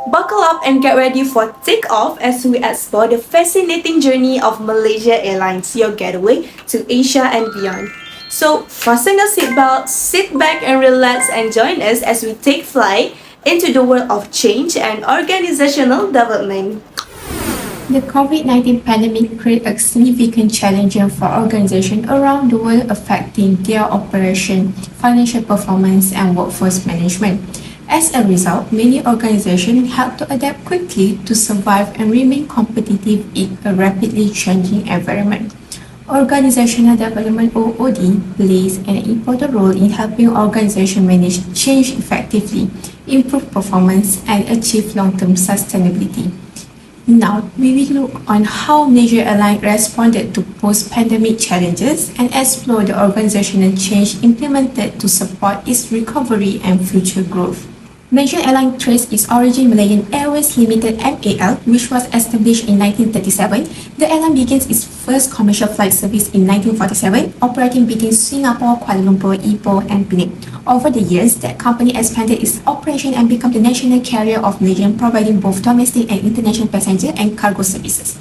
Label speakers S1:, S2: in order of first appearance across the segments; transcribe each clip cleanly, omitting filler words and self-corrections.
S1: Buckle up and get ready for takeoff as we explore the fascinating journey of Malaysia Airlines, your getaway to Asia and beyond. So, fasten your seatbelt, sit back and relax and join us as we take flight into the world of change and organizational development.
S2: The COVID-19 pandemic created a significant challenge for organizations around the world, affecting their operation, financial performance, and workforce management. As a result, many organizations had to adapt quickly to survive and remain competitive in a rapidly changing environment. Organizational development (OOD) plays an important role in helping organizations manage change effectively, improve performance, and achieve long-term sustainability. Now, we will look on how Malaysia Airlines responded to post-pandemic challenges and explore the organizational change implemented to support its recovery and future growth. Malaysia Airlines traced its origin Malayan Airways Limited (MAL), which was established in 1937. The airline began its first commercial flight service in 1947, operating between Singapore, Kuala Lumpur, Ipoh, and Penang. Over the years, the company expanded its operation and became the national carrier of Malaysia, providing both domestic and international passenger and cargo services.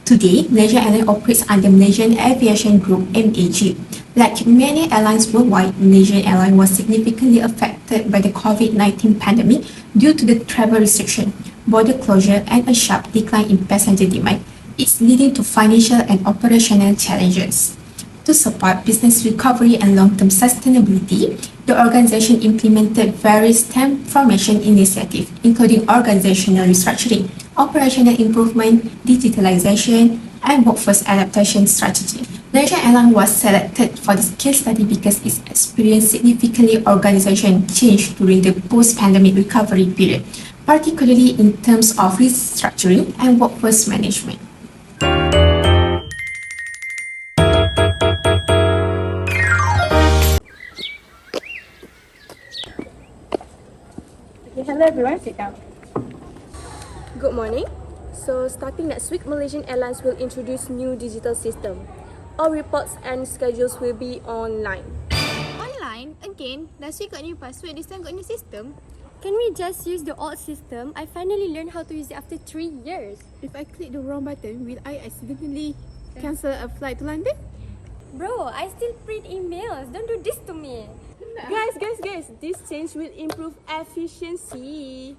S2: Today, Malaysia Airlines operates under Malaysian Aviation Group (MAG). Like many airlines worldwide, Malaysian Airlines was significantly affected by the COVID-19 pandemic due to the travel restriction, border closure, and a sharp decline in passenger demand. It's leading to financial and operational challenges. To support business recovery and long-term sustainability, the organization implemented various transformation initiatives, including organizational restructuring, operational improvement, digitalization, and workforce adaptation strategy. Malaysia Airlines was selected for this case study because it experienced significant organizational change during the post-pandemic recovery period, particularly in terms of restructuring and workforce management.
S3: Hello everyone, sit down. Good morning. So starting next week, Malaysian Airlines will introduce new digital system. All reports and schedules will be online.
S4: Online? Again? Last week got new password, this time got new system?
S5: Can we just use the old system? I finally learned how to use it after 3 years.
S4: If I click the wrong button, will I accidentally cancel a flight to London?
S5: Bro, I still print emails. Don't do this to me.
S3: Guys, this change will improve efficiency.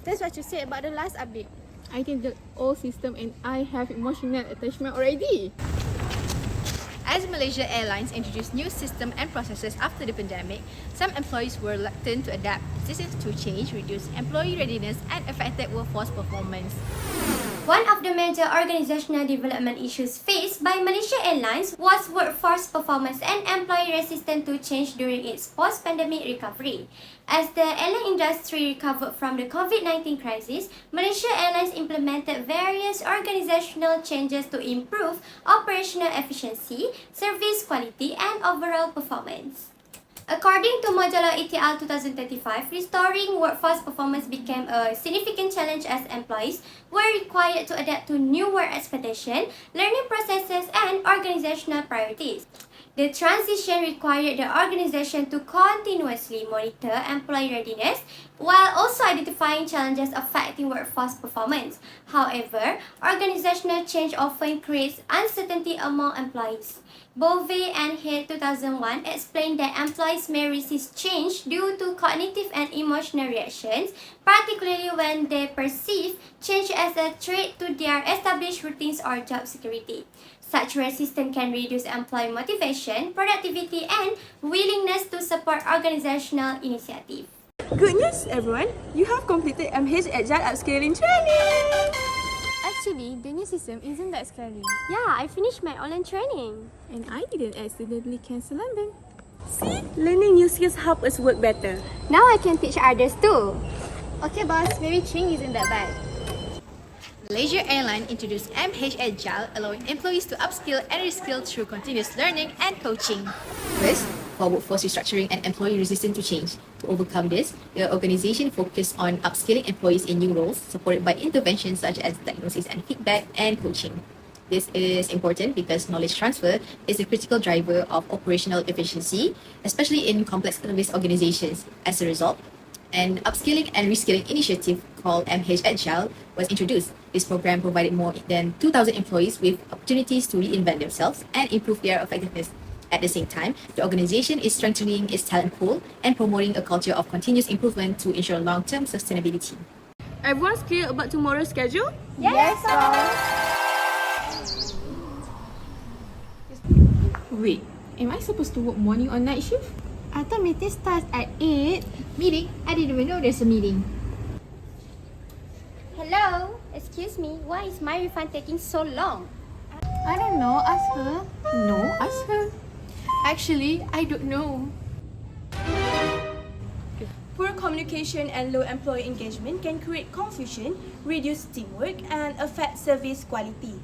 S4: That's what you said about the last update. I think the old system and I have emotional attachment already.
S6: As Malaysia Airlines introduced new systems and processes after the pandemic, some employees were reluctant to adapt. Resistance to change reduced employee readiness and affected workforce performance.
S5: One of the major organizational development issues faced by Malaysia Airlines was workforce performance and employee resistance to change during its post-pandemic recovery. As the airline industry recovered from the COVID-19 crisis, Malaysia Airlines implemented various organizational changes to improve operational efficiency, service quality, and overall performance. According to Modular ETL 2035, restoring workforce performance became a significant challenge as employees were required to adapt to new work expectations, learning processes, and organizational priorities. The transition required the organization to continuously monitor employee readiness while also identifying challenges affecting workforce performance. However, organizational change often creates uncertainty among employees. Bove and Head 2001 explained that employees may resist change due to cognitive and emotional reactions, particularly when they perceive change as a threat to their established routines or job security. Such resistance can reduce employee motivation, productivity, and willingness to support organizational initiatives.
S3: Good news everyone, you have completed MH Agile Upscaling Training!
S4: Actually, the new system isn't that scary.
S5: Yeah, I finished my online training.
S4: And I didn't accidentally cancel London.
S3: See? Learning new skills help us work better.
S5: Now I can teach others too.
S4: Okay boss, maybe Ching isn't that bad.
S6: Malaysia Airlines introduced MH Agile, allowing employees to upskill and reskill through continuous learning and coaching. First, for workforce restructuring and employee resistance to change. To overcome this, the organization focused on upskilling employees in new roles, supported by interventions such as diagnosis and feedback and coaching. This is important because knowledge transfer is a critical driver of operational efficiency, especially in complex service organizations. As a result, An upskilling and reskilling initiative called MH Agile was introduced. This program provided more than 2,000 employees with opportunities to reinvent themselves and improve their effectiveness. At the same time, the organization is strengthening its talent pool and promoting a culture of continuous improvement to ensure long-term sustainability.
S3: Everyone's clear about tomorrow's schedule?
S4: Yes, Wait, am I supposed to work morning or night shift?
S7: I thought meeting starts at 8.
S6: Meeting? I didn't even know there's a meeting.
S5: Hello? Excuse me, why is my refund taking so long?
S7: I don't know, ask her.
S4: No, ask her. Actually, I don't know.
S1: Poor communication and low employee engagement can create confusion, reduce teamwork, and affect service quality.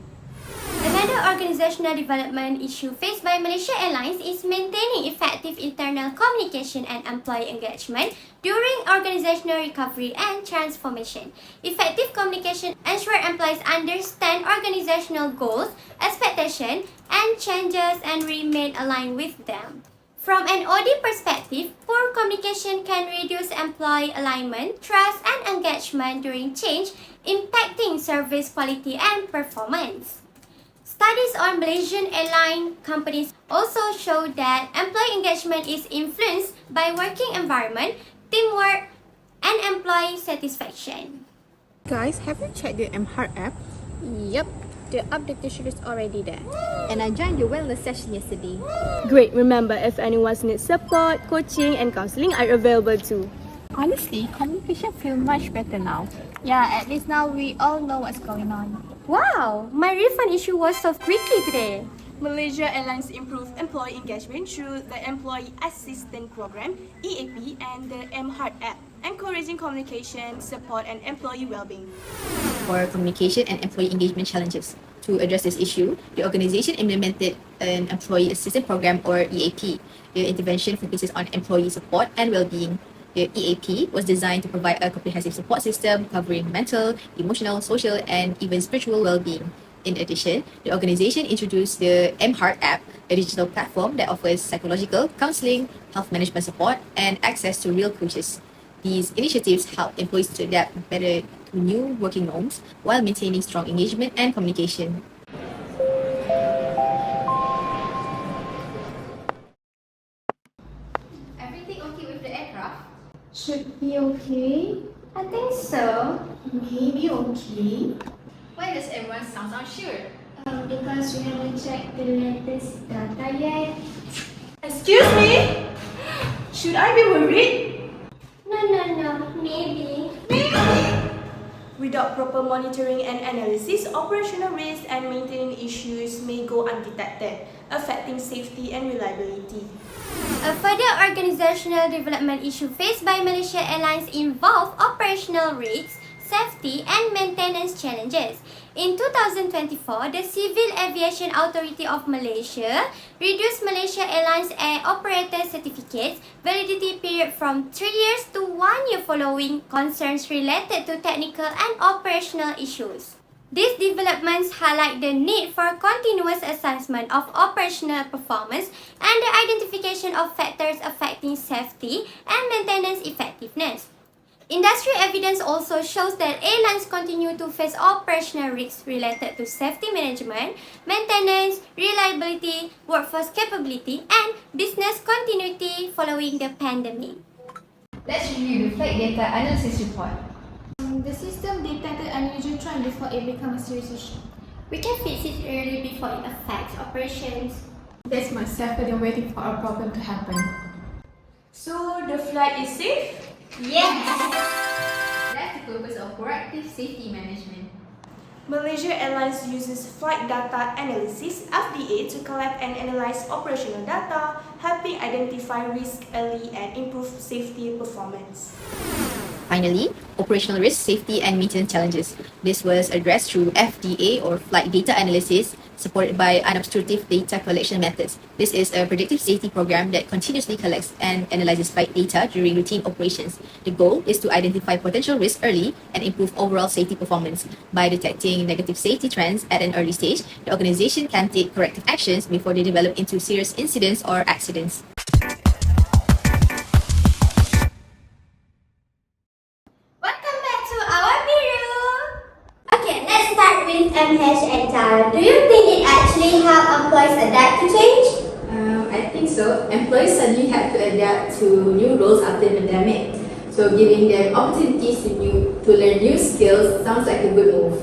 S5: Another organizational development issue faced by Malaysia Airlines is maintaining effective internal communication and employee engagement during organizational recovery and transformation. Effective communication ensures employees understand organizational goals, expectations, and changes and remain aligned with them. From an OD perspective, poor communication can reduce employee alignment, trust, and engagement during change, impacting service quality and performance. Studies on Malaysian airline companies also show that employee engagement is influenced by working environment, teamwork, and employee satisfaction.
S4: Guys, have you checked the MHAR app?
S7: Yup, the update is already there.
S6: And I joined your wellness session yesterday.
S3: Great, remember if anyone needs support, coaching, and counseling are available too.
S2: Honestly, communication feels much better now.
S7: Yeah, at least now we all know what's going on.
S5: Wow, my refund issue was solved quickly today.
S1: Malaysia Airlines improved employee engagement through the Employee Assistance Program, EAP, and the MHAR app, encouraging communication, support, and employee well-being.
S6: For communication and employee engagement challenges. To address this issue, the organization implemented an Employee Assistance Program or EAP. The intervention focuses on employee support and well-being. The EAP was designed to provide a comprehensive support system covering mental, emotional, social, and even spiritual well-being. In addition, the organization introduced the MHAR app, a digital platform that offers psychological, counseling, health management support, and access to real coaches. These initiatives help employees to adapt better to new working norms while maintaining strong engagement and communication.
S8: Everything okay with the aircraft?
S7: Should be okay.
S5: I think so.
S7: Maybe okay.
S8: Why does everyone sound unsure?
S7: Because we haven't checked the latest data yet.
S1: Excuse me? Should I be worried?
S5: No, maybe.
S1: Without proper monitoring and analysis, operational risks and maintenance issues may go undetected, affecting safety and reliability.
S5: A further organizational development issue faced by Malaysia Airlines involve operational risks, safety, and maintenance challenges. In 2024, the Civil Aviation Authority of Malaysia reduced Malaysia Airlines Air Operator Certificate's validity period from 3 years to 1 year following concerns related to technical and operational issues. These developments highlight the need for continuous assessment of operational performance and the identification of factors affecting safety and maintenance effectiveness. Industry evidence also shows that airlines continue to face operational risks related to safety management, maintenance, reliability, workforce capability, and business continuity following the pandemic.
S8: Let's review the flight data analysis report.
S7: The system detected unusual trend before it became a serious issue.
S5: We can fix it early before it affects operations.
S2: That's much safer than waiting for a problem to happen.
S1: So, the flight is safe?
S5: Yes!
S8: That's the purpose of proactive safety management.
S1: Malaysia Airlines uses flight data analysis (FDA) to collect and analyze operational data, helping identify risk early and improve safety performance.
S6: Finally, operational risk, safety, and maintenance challenges. This was addressed through FDA or flight data analysis, supported by unobstructive data collection methods. This is a predictive safety program that continuously collects and analyzes flight data during routine operations. The goal is to identify potential risks early and improve overall safety performance. By detecting negative safety trends at an early stage, the organization can take corrective actions before they develop into serious incidents or accidents.
S5: adapt to change?
S8: I think so. Employees suddenly had to adapt to new roles after the pandemic. So giving them opportunities to learn new skills sounds like a good move.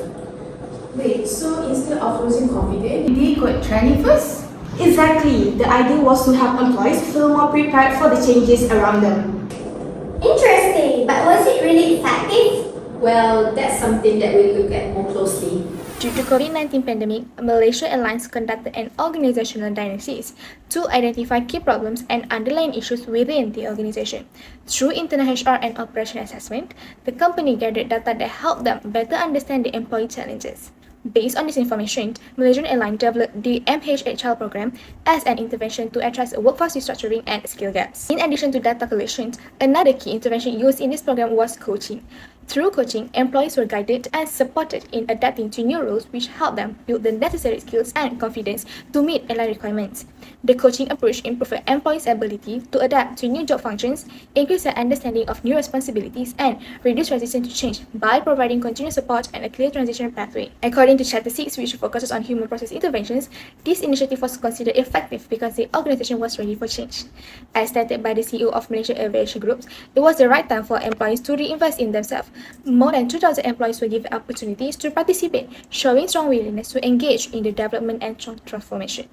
S9: Wait, so instead of losing confidence, they got training first?
S1: Exactly. The idea was to help employees feel more prepared for the changes around them.
S5: Interesting, but was it really effective?
S8: Well, that's something that we'll look at more closely.
S3: Due to COVID-19 pandemic, Malaysia Airlines conducted an organizational diagnosis to identify key problems and underlying issues within the organization. Through internal HR and operation assessment, the company gathered data that helped them better understand the employee challenges. Based on this information, Malaysian Airlines developed the MHHL program as an intervention to address workforce restructuring and skill gaps. In addition to data collection, another key intervention used in this program was coaching. Through coaching, employees were guided and supported in adapting to new roles, which helped them build the necessary skills and confidence to meet airline requirements. The coaching approach improved employees' ability to adapt to new job functions, increase their understanding of new responsibilities, and reduce resistance to change by providing continuous support and a clear transition pathway. According to Chapter 6, which focuses on human process interventions, this initiative was considered effective because the organization was ready for change. As stated by the CEO of Malaysia Aviation Group, it was the right time for employees to reinvest in themselves. More than 2,000 employees were given opportunities to participate, showing strong willingness to engage in the development and transformation.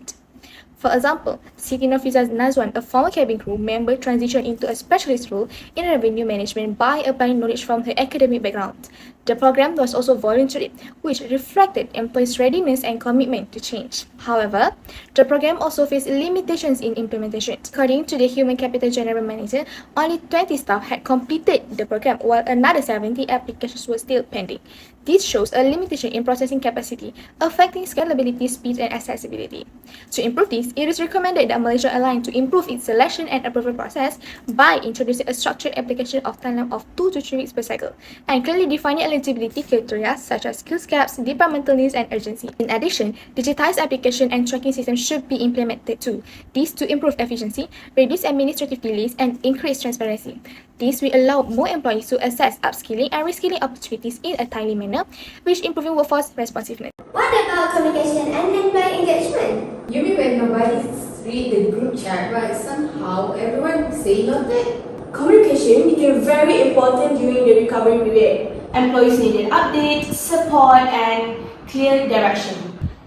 S3: For example, Siti Nafisa Nazwan, a former cabin crew member, transitioned into a specialist role in revenue management by applying knowledge from her academic background. The program was also voluntary, which reflected employees' readiness and commitment to change. However, the program also faced limitations in implementation. According to the Human Capital General Manager, only 20 staff had completed the program, while another 70 applications were still pending. This shows a limitation in processing capacity, affecting scalability, speed, and accessibility. To improve this, it is recommended that Malaysia Airlines to improve its selection and approval process by introducing a structured application of timeline of 2 to 3 weeks per cycle, and clearly defining eligibility criteria such as skills gaps, departmental needs, and urgency. In addition, digitized application and tracking systems should be implemented too. This to improve efficiency, reduce administrative delays, and increase transparency. This will allow more employees to access upskilling and reskilling opportunities in a timely manner, which improving workforce responsiveness.
S5: What about communication and employee engagement?
S8: You mean when nobody read the group chat, but somehow everyone say noted?
S1: Communication became very important during the recovery period. Employees needed updates, support, and clear direction.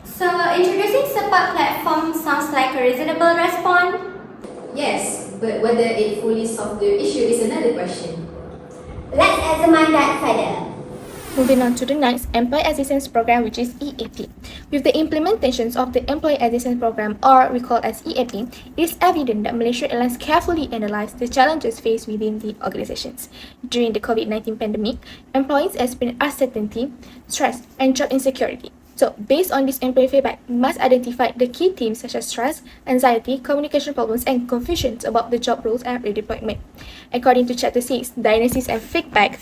S5: So, introducing support platform sounds like a reasonable response?
S8: Yes, but whether it fully solved the issue is another question.
S5: Let's examine that further.
S3: Moving on to the next Employee Assistance Program, which is EAP. With the implementations of the Employee Assistance Program, or we call as EAP, it is evident that Malaysia Airlines carefully analysed the challenges faced within the organizations. During the COVID-19 pandemic, employees experienced uncertainty, stress, and job insecurity. So, based on this employee feedback, we must identify the key themes such as stress, anxiety, communication problems, and confusions about the job roles and redeployment. According to Chapter 6, Diagnosis and Feedback,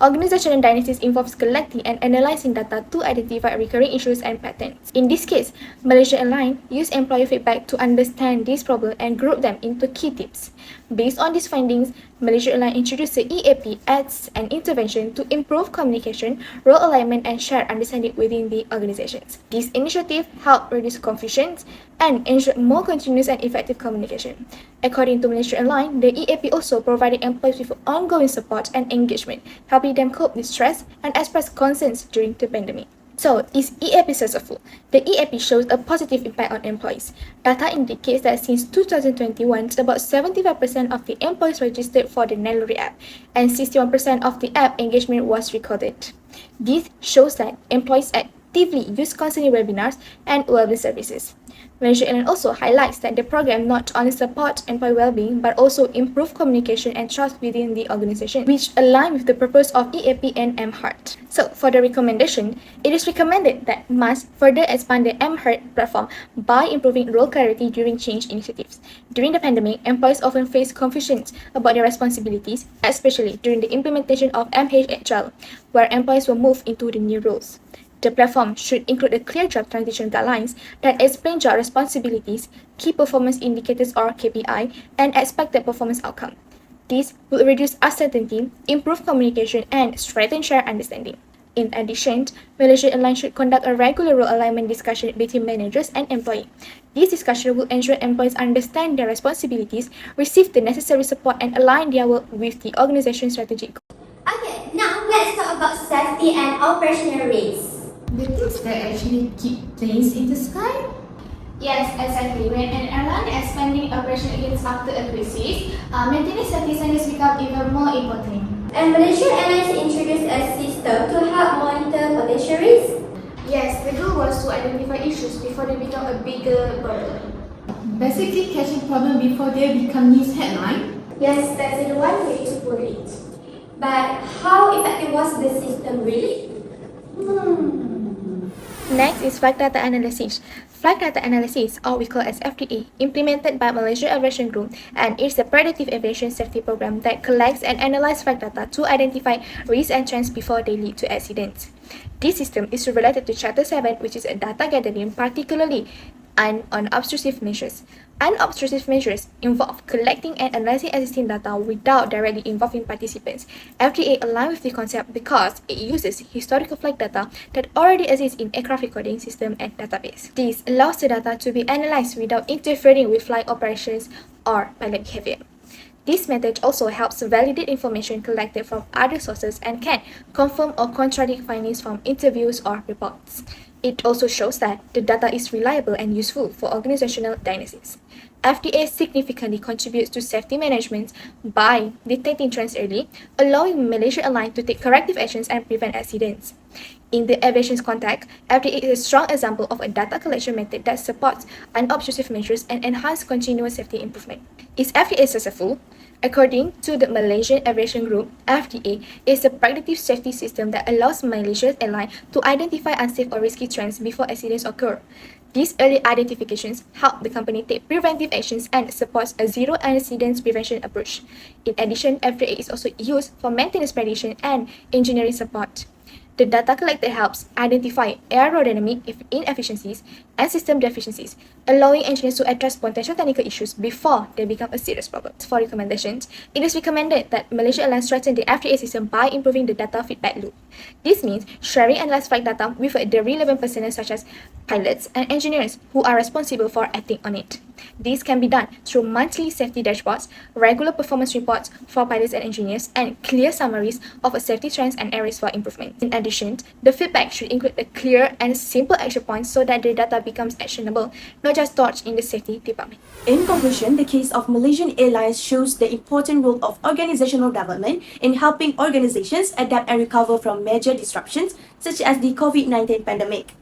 S3: organizational diagnosis involves collecting and analyzing data to identify recurring issues and patterns. In this case, Malaysia Airlines used employee feedback to understand these problems and group them into key themes. Based on these findings, Malaysia Airlines introduced the EAP as an intervention to improve communication, role alignment, and shared understanding within the organizations. This initiative helped reduce confusion and ensure more continuous and effective communication. According to Malaysia Airlines, the EAP also provided employees with ongoing support and engagement, helping them cope with stress and express concerns during the pandemic. So, is EAP successful? The EAP shows a positive impact on employees. Data indicates that since 2021, about 75% of the employees registered for the Naluri app, and 61% of the app engagement was recorded. This shows that employees actively use counseling webinars and wellbeing services. Malaysia Airlines also highlights that the program not only supports employee well-being but also improve communication and trust within the organization, which align with the purpose of EAP and MHEART. So, for the recommendation, it is recommended that must further expand the MHEART platform by improving role clarity during change initiatives. During the pandemic, employees often face confusions about their responsibilities, especially during the implementation of MHHL, where employees will move into the new roles. The platform should include a clear job transition guidelines that explain job responsibilities, key performance indicators or KPI, and expected performance outcome. This will reduce uncertainty, improve communication, and strengthen shared understanding. In addition, Malaysia Airlines should conduct a regular role alignment discussion between managers and employees. This discussion will ensure employees understand their responsibilities, receive the necessary support, and align their work with the organization's strategic goals.
S5: Okay, now let's talk about safety and operational risks.
S9: The things that actually keep planes in the sky?
S7: Yes, exactly. When an airline is expanding operation against after a crisis, maintaining safety standards become even more important.
S5: And Malaysia Airlines introduced a system to help monitor potential risks.
S7: Yes, the goal was to identify issues before they become a bigger burden.
S9: Basically catching problems before they become news headline?
S7: Yes, that's the one way to put it.
S5: But how effective was the system really?
S3: Next is flight data analysis. Flight data analysis, or we call as FDA, implemented by Malaysia Aviation Group, and is a predictive aviation safety program that collects and analyzes flight data to identify risks and trends before they lead to accidents. This system is related to Chapter 7, which is a data gathering, particularly on unobtrusive measures. Unobtrusive measures involve collecting and analyzing existing data without directly involving participants. FDA aligns with the concept because it uses historical flight data that already exists in aircraft recording system and database. This allows the data to be analyzed without interfering with flight operations or pilot behavior. This method also helps validate information collected from other sources and can confirm or contradict findings from interviews or reports. It also shows that the data is reliable and useful for organizational diagnosis. FDA significantly contributes to safety management by detecting trends early, allowing Malaysia Airlines to take corrective actions and prevent accidents. In the aviation context, FDA is a strong example of a data collection method that supports unobtrusive measures and enhances continuous safety improvement. Is FDA successful? According to the Malaysian Aviation Group, FDA is a predictive safety system that allows Malaysian Airlines to identify unsafe or risky trends before accidents occur. These early identifications help the company take preventive actions and supports a zero incidents prevention approach. In addition, FDA is also used for maintenance prediction and engineering support. The data collected helps identify aerodynamic inefficiencies and system deficiencies, allowing engineers to address potential technical issues before they become a serious problem. For recommendations, it is recommended that Malaysia Airlines strengthen the FDA system by improving the data feedback loop. This means sharing analyzed flight data with the relevant personnel such as pilots and engineers who are responsible for acting on it. This can be done through monthly safety dashboards, regular performance reports for pilots and engineers, and clear summaries of safety trends and areas for improvement. In addition, the feedback should include a clear and simple action points so that the data becomes actionable, not just stored in the safety department.
S1: In conclusion, the case of Malaysian Airlines shows the important role of organizational development in helping organizations adapt and recover from major disruptions such as the COVID-19 pandemic.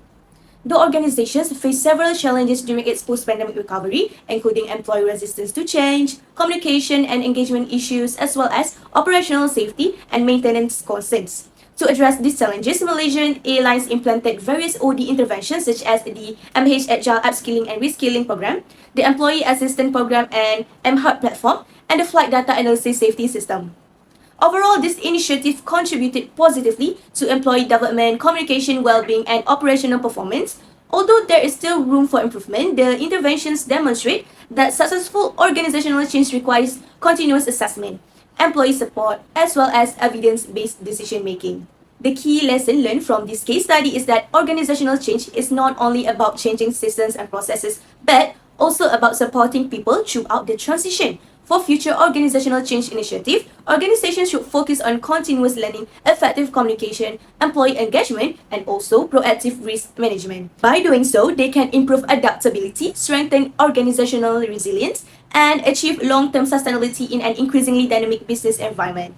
S1: The organizations face several challenges during its post-pandemic recovery, including employee resistance to change, communication and engagement issues, as well as operational safety and maintenance concerns. To address these challenges, Malaysian Airlines implemented various OD interventions such as the MH Agile Upskilling and Reskilling Program, the Employee Assistance Program and MHART platform, and the Flight Data Analysis Safety System. Overall, this initiative contributed positively to employee development, communication, well-being, and operational performance. Although there is still room for improvement, the interventions demonstrate that successful organizational change requires continuous assessment, employee support, as well as evidence-based decision-making. The key lesson learned from this case study is that organizational change is not only about changing systems and processes, but also about supporting people throughout the transition. For future organizational change initiatives, organizations should focus on continuous learning, effective communication, employee engagement, and also proactive risk management. By doing so, they can improve adaptability, strengthen organizational resilience, and achieve long-term sustainability in an increasingly dynamic business environment.